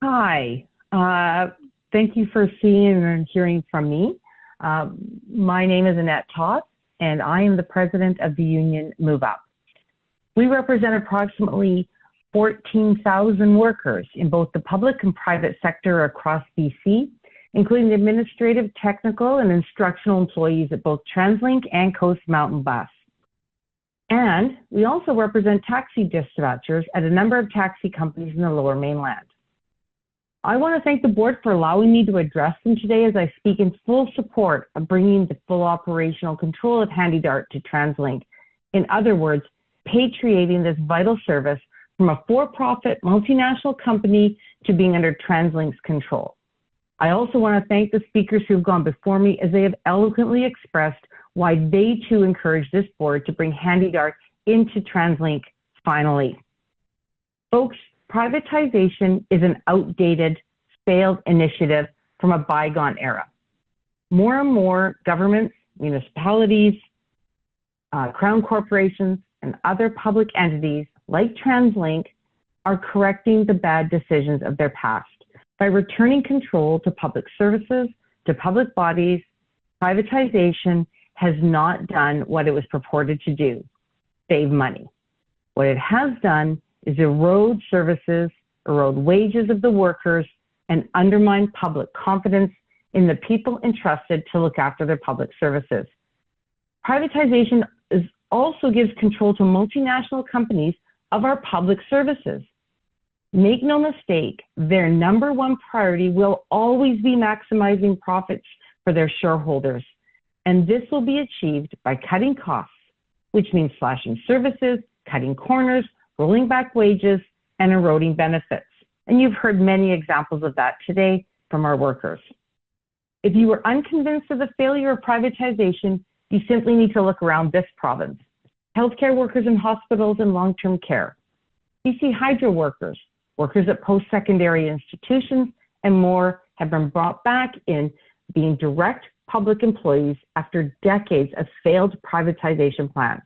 Hi, thank you for seeing and hearing from me. My name is Annette Toth, and I am the president of the union MoveUP. We represent approximately 14,000 workers in both the public and private sector across BC, including administrative, technical, and instructional employees at both TransLink and Coast Mountain Bus. And we also represent taxi dispatchers at a number of taxi companies in the Lower Mainland. I want to thank the board for allowing me to address them today as I speak in full support of bringing the full operational control of HandyDART to TransLink. In other words, repatriating this vital service from a for-profit multinational company to being under TransLink's control. I also want to thank the speakers who have gone before me as they have eloquently expressed why they too encourage this board to bring HandyDART into TransLink finally. Folks, privatization is an outdated, failed initiative from a bygone era. More and more governments, municipalities, crown corporations, and other public entities like TransLink are correcting the bad decisions of their past by returning control to public services, to public bodies. Privatization has not done what it was purported to do, save money. What it has done is erode services, erode wages of the workers, and undermine public confidence in the people entrusted to look after their public services. Privatization also gives control to multinational companies of our public services. Make no mistake, their number one priority will always be maximizing profits for their shareholders. And this will be achieved by cutting costs, which means slashing services, cutting corners, rolling back wages, and eroding benefits. And you've heard many examples of that today from our workers. If you are unconvinced of the failure of privatization, you simply need to look around this province. Healthcare workers in hospitals and long-term care, BC Hydro workers, workers at post-secondary institutions, and more have been brought back in being direct public employees after decades of failed privatization plans.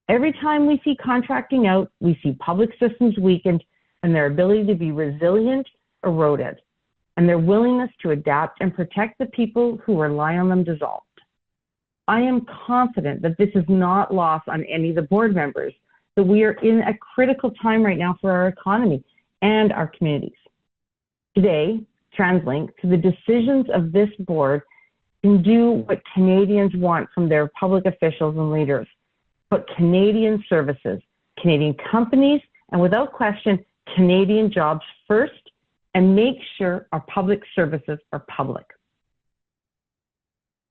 Every time we see contracting out, we see public systems weakened and their ability to be resilient eroded, and their willingness to adapt and protect the people who rely on them dissolved. I am confident that this is not lost on any of the board members, that we are in a critical time right now for our economy and our communities. Today, TransLink, through the decisions of this board, can do what Canadians want from their public officials and leaders. Put Canadian services, Canadian companies, and without question, Canadian jobs first, and make sure our public services are public.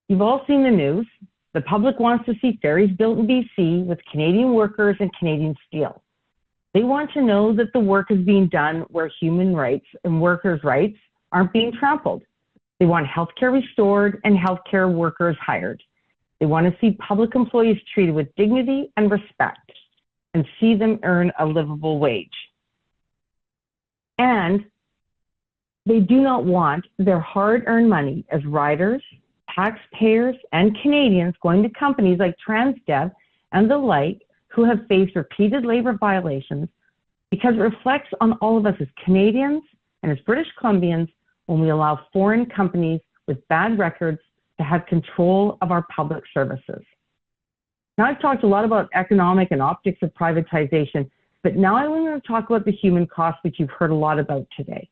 You've all seen the news. The public wants to see ferries built in BC with Canadian workers and Canadian steel. They want to know that the work is being done where human rights and workers' rights aren't being trampled. They want healthcare restored and healthcare workers hired. They want to see public employees treated with dignity and respect and see them earn a livable wage. And they do not want their hard-earned money as riders, taxpayers, and Canadians going to companies like TransDev and the like who have faced repeated labor violations, because it reflects on all of us as Canadians and as British Columbians when we allow foreign companies with bad records to have control of our public services. Now, I've talked a lot about economic and optics of privatization, but now I want to talk about the human cost, which you've heard a lot about today.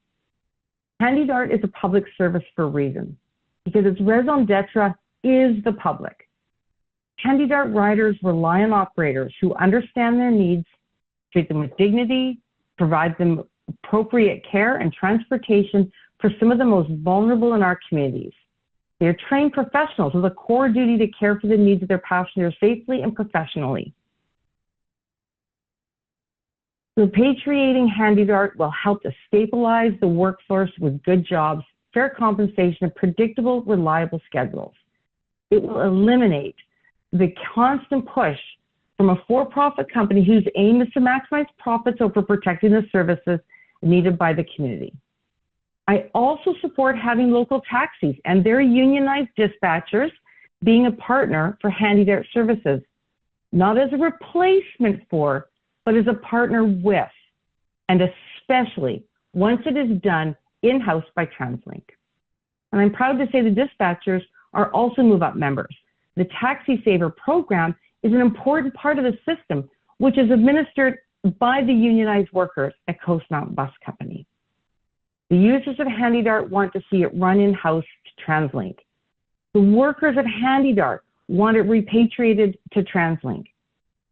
HandyDART is a public service for a reason, because its raison d'etre is the public. HandyDART riders rely on operators who understand their needs, treat them with dignity, provide them appropriate care and transportation for some of the most vulnerable in our communities. They are trained professionals with a core duty to care for the needs of their passengers safely and professionally. Repatriating HandyDART will help to stabilize the workforce with good jobs, fair compensation, and predictable, reliable schedules. It will eliminate the constant push from a for-profit company whose aim is to maximize profits over protecting the services needed by the community. I also support having local taxis and their unionized dispatchers being a partner for HandyDART services, not as a replacement for, but as a partner with, and especially once it is done in-house by TransLink. And I'm proud to say the dispatchers are also MoveUp members. The Taxi Saver program is an important part of the system, which is administered by the unionized workers at Coast Mountain Bus Company. The users of HandyDART want to see it run in-house to TransLink. The workers of HandyDART want it repatriated to TransLink.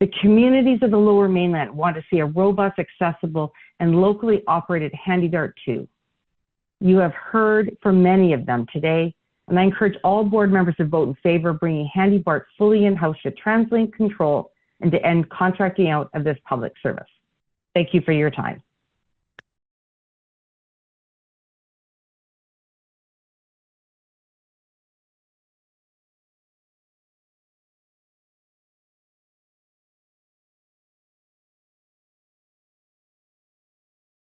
The communities of the Lower Mainland want to see a robust, accessible, and locally operated HandyDART too. You have heard from many of them today, and I encourage all board members to vote in favor of bringing HandyDART fully in-house to TransLink control and to end contracting out of this public service. Thank you for your time.